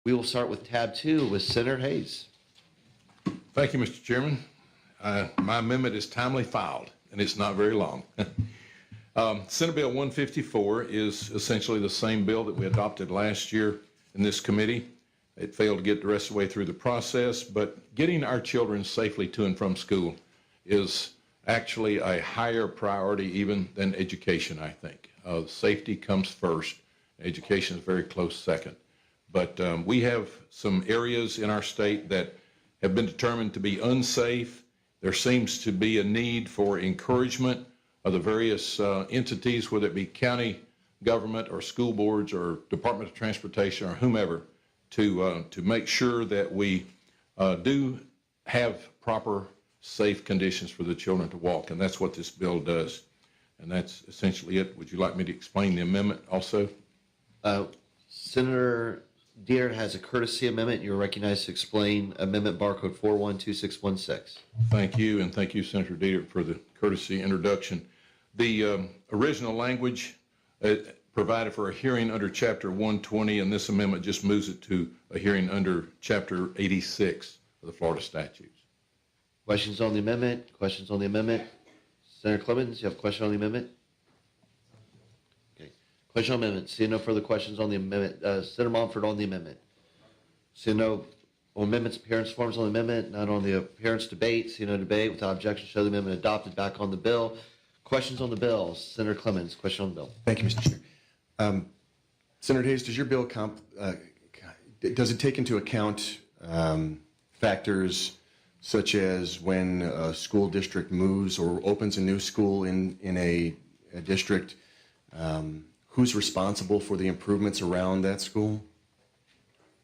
We will start with tab 2 with Senator Hayes. Thank you, Mr. Chairman. My amendment is timely filed, and it's not very long. Senate Bill 154 is essentially the same bill that we adopted last year in this committee. It failed to get the rest of the way through the process, but getting our children safely to and from school is actually a higher priority even than education, I think. Safety comes first. Education is very close second. But we have some areas in our state that have been determined to be unsafe. There seems to be a need for encouragement of the various entities, whether it be county government or school boards or Department of Transportation or whomever, to make sure that we do have proper safe conditions for the children to walk, and that's what this bill does. And that's essentially it. Would you like me to explain the amendment also? Senator Deere has a courtesy amendment. You're recognized to explain amendment barcode 412616. Thank you, and thank you, Senator Deere, for the courtesy introduction. The original language provided for a hearing under Chapter 120, and this amendment just moves it to a hearing under Chapter 86 of the Florida statutes. Questions on the amendment? Questions on the amendment? Senator Clemens, you have a question on the amendment? Okay. Question on the amendment. Seeing no further questions on the amendment. Senator Montford on the amendment. Seeing no amendments, appearance forms on the amendment, not on the appearance debate. Seeing no debate, without objection, show the amendment adopted. Back on the bill. Questions on the bill. Senator Clemens, question on the bill. Thank you, Mr. Chair. Senator Hayes, does your bill does it take into account factors such as when a school district moves or opens a new school in a district, who's responsible for the improvements around that school?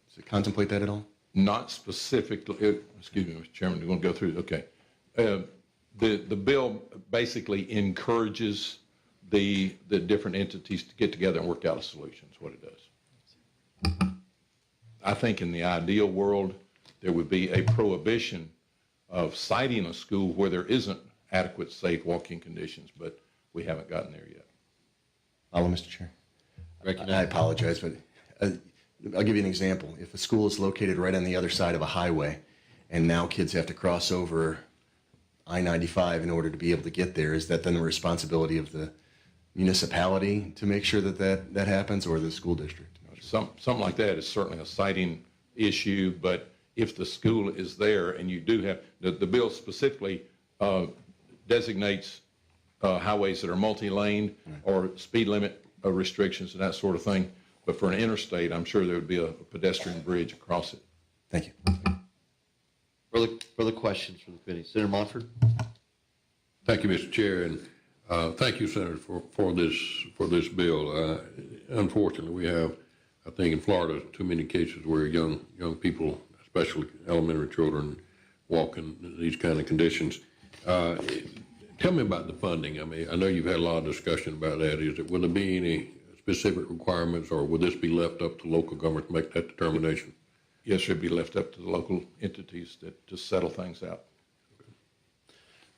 Does it contemplate that at all? Not specifically. Excuse me, Mr. Chairman. You want to go through? Okay. The bill basically encourages the different entities to get together and work out a solution. Is what it does. I think in the ideal world, there would be a prohibition of citing a school where there isn't adequate safe walking conditions, but we haven't gotten there yet. Follow, Mr. Chair. I apologize, but I'll give you an example. If a school is located right on the other side of a highway, and now kids have to cross over I-95 in order to be able to get there, is that then the responsibility of the municipality to make sure that happens, or the school district? Something like that is certainly a citing issue, but if the school is there and you do have, the bill specifically designates highways that are multi-lane or speed limit restrictions and that sort of thing. But for an interstate, I'm sure there would be a pedestrian bridge across it. Thank you. Further questions from the committee. Senator Montford. Thank you, Mr. Chair, and thank you, Senator, for this bill. Unfortunately, we have, I think, in Florida, too many cases where young people, especially elementary children, walk in these kind of conditions. Tell me about the funding. I mean, I know you've had a lot of discussion about that. Will there be any specific requirements, or will this be left up to local government to make that determination? Yes, it should be left up to the local entities to settle things out. Okay.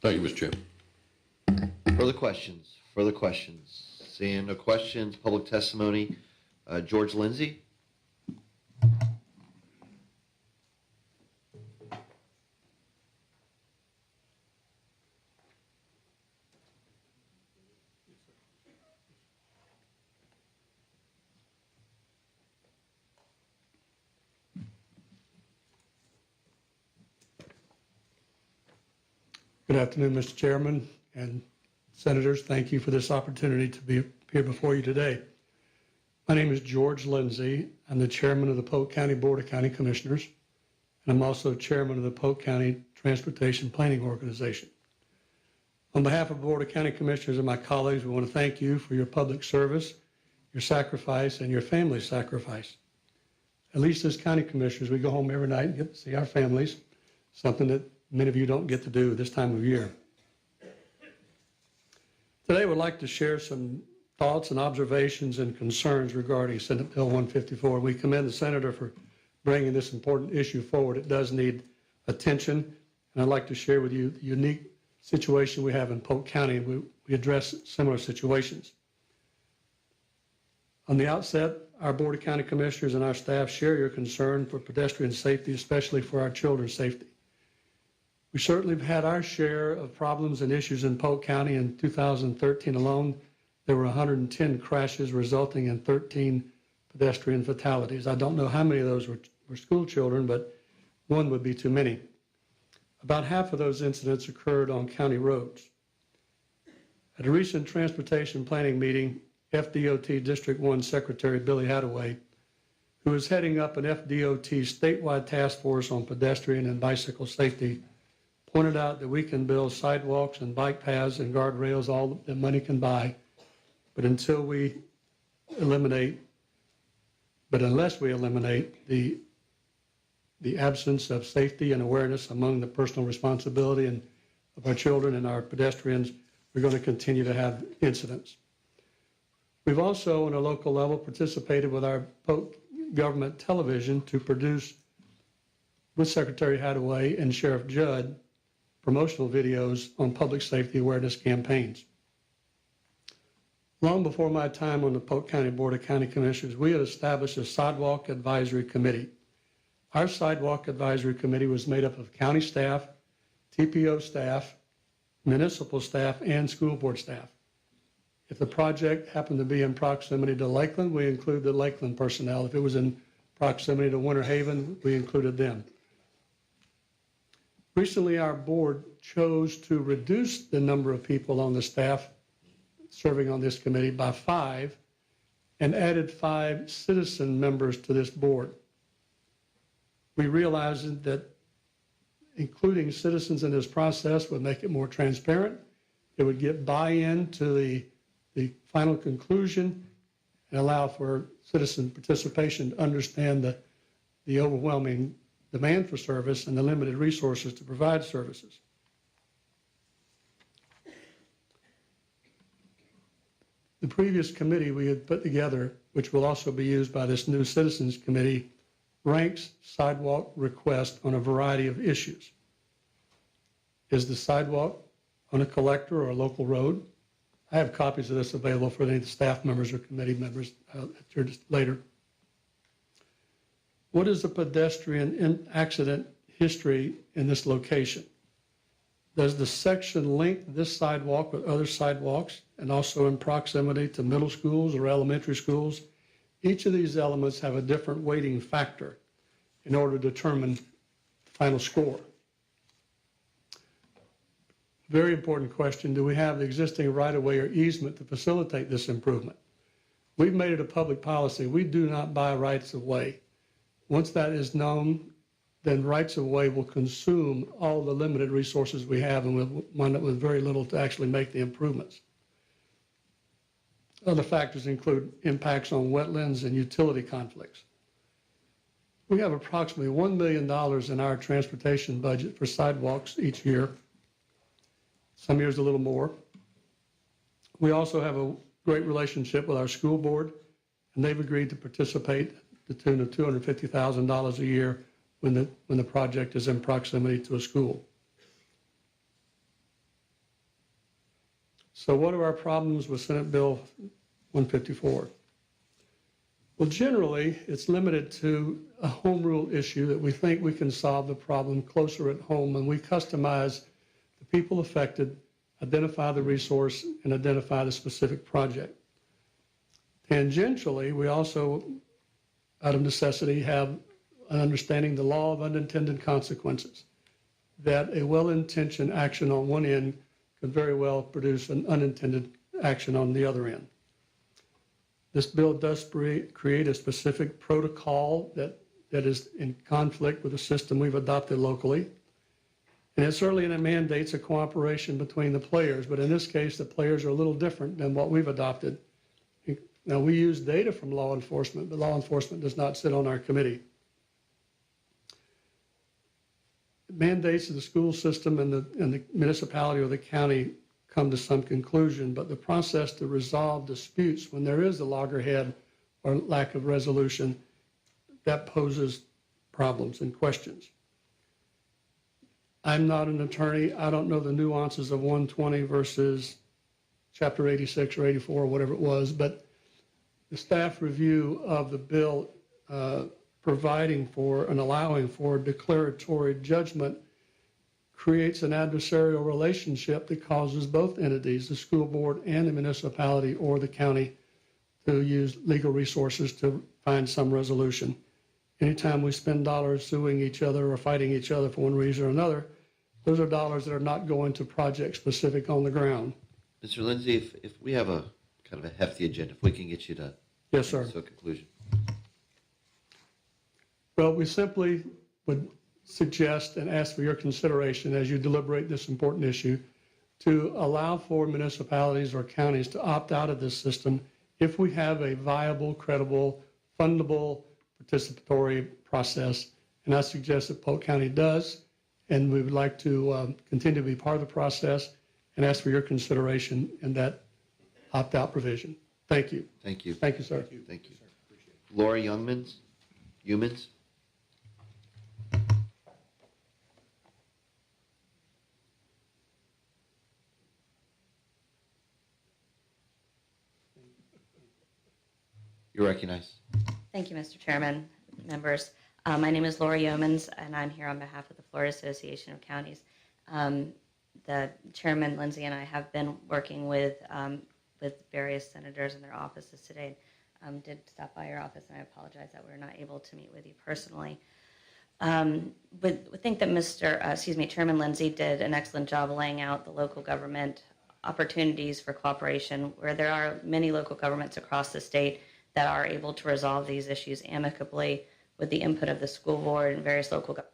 Thank you, Mr. Chairman. Further questions? Further questions? Seeing no questions, public testimony. George Lindsay. Good afternoon, Mr. Chairman and Senators. Thank you for this opportunity to be here before you today. My name is George Lindsay. I'm the chairman of the Polk County Board of County Commissioners, and I'm also chairman of the Polk County Transportation Planning Organization. On behalf of the Board of County Commissioners and my colleagues, we want to thank you for your public service, your sacrifice, and your family's sacrifice. At least as county commissioners, we go home every night and get to see our families, something that many of you don't get to do this time of year. Today, we'd like to share some thoughts and observations and concerns regarding Senate Bill 154. We commend the Senator for bringing this important issue forward. It does need attention, and I'd like to share with you the unique situation we have in Polk County. We address similar situations. On the outset, our Board of County Commissioners and our staff share your concern for pedestrian safety, especially for our children's safety. We certainly have had our share of problems and issues in Polk County. In 2013 alone, there were 110 crashes resulting in 13 pedestrian fatalities. I don't know how many of those were school children, but one would be too many. About half of those incidents occurred on county roads. At a recent transportation planning meeting, FDOT District 1 Secretary Billy Hadaway, who is heading up an FDOT statewide task force on pedestrian and bicycle safety, pointed out that we can build sidewalks and bike paths and guardrails all that money can buy, but unless we eliminate the absence of safety and awareness among the personal responsibility and of our children and our pedestrians, we're going to continue to have incidents. We've also, on a local level, participated with our Polk government television to produce, with Secretary Hadaway and Sheriff Judd, promotional videos on public safety awareness campaigns. Long before my time on the Polk County Board of County Commissioners, we had established a Sidewalk Advisory Committee. Our Sidewalk Advisory Committee was made up of county staff, TPO staff, municipal staff, and school board staff. If the project happened to be in proximity to Lakeland, we included the Lakeland personnel. If it was in proximity to Winter Haven, we included them. Recently, our board chose to reduce the number of people on the staff serving on this committee by 5 and added 5 citizen members to this board. We realized that including citizens in this process would make it more transparent. It would get buy-in to the final conclusion and allow for citizen participation to understand the overwhelming demand for service and the limited resources to provide services. The previous committee we had put together, which will also be used by this new Citizens Committee, ranks sidewalk requests on a variety of issues. Is the sidewalk on a collector or a local road? I have copies of this available for any of the staff members or committee members later. What is the pedestrian accident history in this location? Does the section link this sidewalk with other sidewalks and also in proximity to middle schools or elementary schools? Each of these elements have a different weighting factor in order to determine the final score. Very important question, do we have the existing right-of-way or easement to facilitate this improvement? We've made it a public policy. We do not buy rights-of-way. Once that is known, then rights-of-way will consume all the limited resources we have and we'll wind up with very little to actually make the improvements. Other factors include impacts on wetlands and utility conflicts. We have approximately $1 million in our transportation budget for sidewalks each year. Some years a little more. We also have a great relationship with our school board, and they've agreed to participate to the tune of $250,000 a year when the project is in proximity to a school. So what are our problems with Senate Bill 154? Well, generally, it's limited to a home rule issue that we think we can solve the problem closer at home, and we customize the people affected, identify the resource, and identify the specific project. Tangentially, we also, out of necessity, have an understanding the law of unintended consequences, that a well-intentioned action on one end could very well produce an unintended action on the other end. This bill does create a specific protocol that is in conflict with the system we've adopted locally. And it certainly mandates a cooperation between the players, but in this case, the players are a little different than what we've adopted. Now, we use data from law enforcement, but law enforcement does not sit on our committee. Mandates of the school system and the municipality or the county come to some conclusion, but the process to resolve disputes when there is a loggerhead or lack of resolution, that poses problems and questions. I'm not an attorney. I don't know the nuances of 120 versus Chapter 86 or 84 or whatever it was, but the staff review of the bill providing for and allowing for declaratory judgment creates an adversarial relationship that causes both entities, the school board and the municipality or the county, to use legal resources to find some resolution. Anytime we spend dollars suing each other or fighting each other for one reason or another, those are dollars that are not going to project specific on the ground. Mr. Lindsay, if we have a kind of a hefty agenda, if we can get you to Yes, sir. to a conclusion. Well, we simply would suggest and ask for your consideration as you deliberate this important issue to allow for municipalities or counties to opt out of this system if we have a viable, credible, fundable, participatory process. And I suggest that Polk County does, and we would like to continue to be part of the process and ask for your consideration in that opt-out provision. Thank you. Thank you. Thank you, sir. Thank you. Laura Yeomans? You're recognized. Thank you, Mr. Chairman, members. My name is Laura Yeomans, and I'm here on behalf of the Florida Association of Counties. The Chairman, Lindsay, and I have been working with various senators in their offices today. Did stop by your office, and I apologize that we were not able to meet with you personally. But I think that Chairman Lindsay did an excellent job laying out the local government opportunities for cooperation, where there are many local governments across the state that are able to resolve these issues amicably with the input of the school board and various local governments.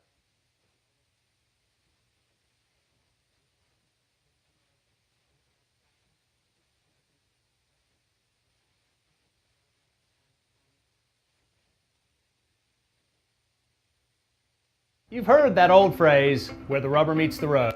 You've heard that old phrase, where the rubber meets the road.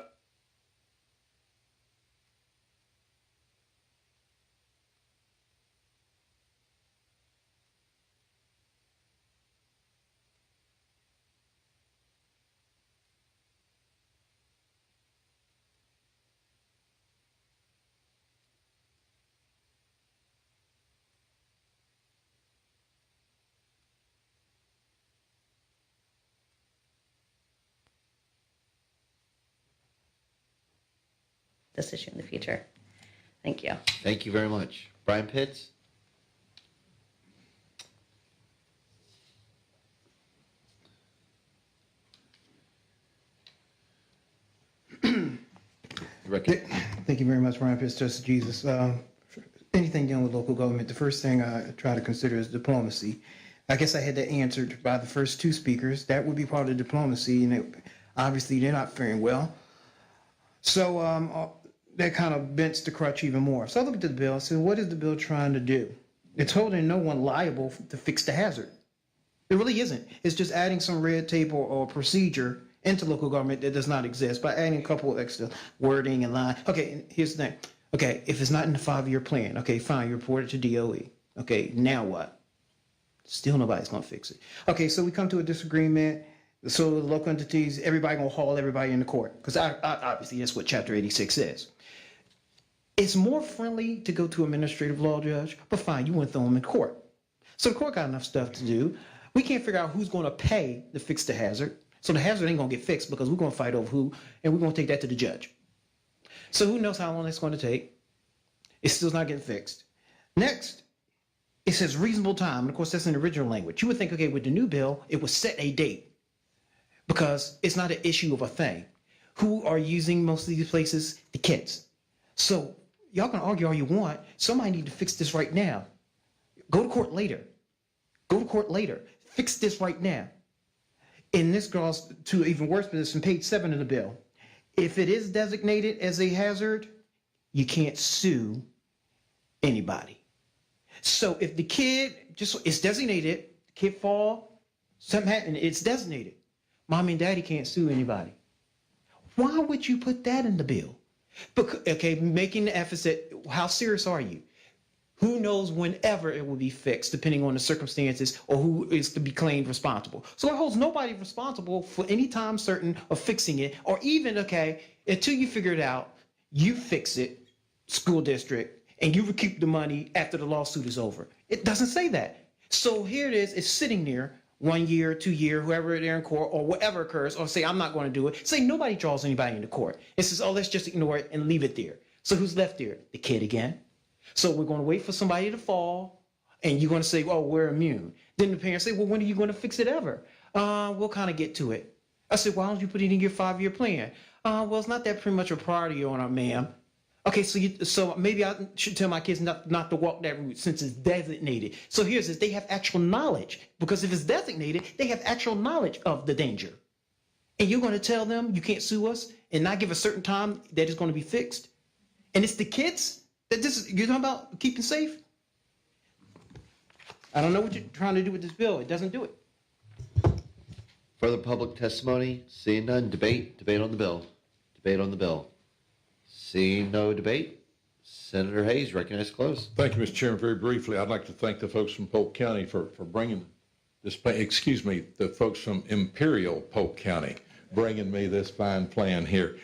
This issue in the future. Thank you. Thank you very much. Brian Pitts? Thank you very much, Brian Pitts, Justice Jesus. Anything dealing with local government, the first thing I try to consider is diplomacy. I guess I had that answered by the first two speakers. That would be part of diplomacy, and obviously they're not faring well. So that kind of bends the crutch even more. So I looked at the bill and said, what is the bill trying to do? It's holding no one liable to fix the hazard. It really isn't. It's just adding some red tape or procedure into local government that does not exist by adding a couple of extra wording and line. Okay, here's the thing. Okay, if it's not in the 5-year plan, okay, fine, you report it to DOE. Okay, now what? Still nobody's going to fix it. Okay, so we come to a disagreement. So the local entities, everybody going to haul everybody into court. Because obviously that's what Chapter 86 says. It's more friendly to go to administrative law judge, but fine, you want to throw them in court. So the court got enough stuff to do. We can't figure out who's going to pay to fix the hazard. So the hazard ain't going to get fixed because we're going to fight over who, and we're going to take that to the judge. So who knows how long it's going to take? It's still not getting fixed. Next, it says reasonable time. And of course, that's in the original language. You would think, okay, with the new bill, it would set a date because it's not an issue of a thing. Who are using most of these places? The kids. So y'all can argue all you want. Somebody need to fix this right now. Go to court later. Go to court later. Fix this right now. And this goes to even worse position, page 7 of the bill. If it is designated as a hazard, you can't sue anybody. So if the kid it's designated, kid fall, something happened, it's designated. Mommy and daddy can't sue anybody. Why would you put that in the bill? Because, okay, making the emphasis, how serious are you? Who knows whenever it will be fixed, depending on the circumstances or who is to be claimed responsible. So it holds nobody responsible for any time certain of fixing it, or even, okay, until you figure it out, you fix it, school district, and you recoup the money after the lawsuit is over. It doesn't say that. So here it is, it's sitting there 1 year, 2 year, whoever they're in court or whatever occurs, or say, I'm not going to do it. Say nobody draws anybody into court. It says, oh, let's just ignore it and leave it there. So who's left there? The kid again. So we're going to wait for somebody to fall, and you're going to say, oh, we're immune. Then the parents say, well, when are you going to fix it ever? We'll kind of get to it. I said, why don't you put it in your 5-year plan? Well, it's not that pretty much a priority on our ma'am. Okay, so maybe I should tell my kids not to walk that route since it's designated. So here's this, they have actual knowledge, because if it's designated, they have actual knowledge of the danger. And you're going to tell them you can't sue us and not give a certain time that it's going to be fixed? And it's the kids that you're talking about keeping safe? I don't know what you're trying to do with this bill. It doesn't do it. Further public testimony? Seeing none, debate on the bill. Debate on the bill. Seeing no debate, Senator Hayes, recognized close. Thank you, Mr. Chairman. Very briefly, I'd like to thank the folks from Polk County for bringing this plan, the folks from Imperial Polk County bringing me this fine plan here.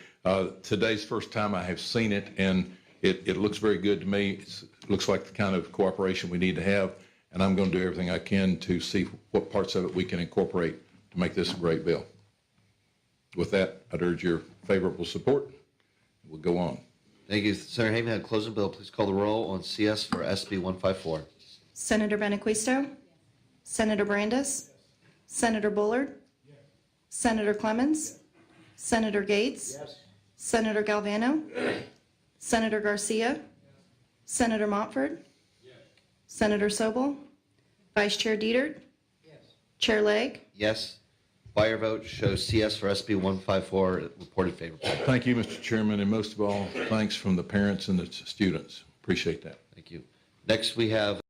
Today's first time I have seen it, and it looks very good to me. It looks like the kind of cooperation we need to have, and I'm going to do everything I can to see what parts of it we can incorporate to make this a great bill. With that, I'd urge your favorable support. We'll go on. Thank you. Senator Hayman, closing bill. Please call the roll on CS for SB 154. Senator Benaquisto? Senator Brandes? Senator Bullard? Senator Clemens? Senator Gates? Senator Galvano? Senator Garcia? Senator Montford? Senator Sobel? Vice Chair Dietert? Chair Legg? Yes. By your vote, show CS for SB 154 reported favorable. Thank you, Mr. Chairman, and most of all, thanks from the parents and the students. Appreciate that. Thank you. Next, we have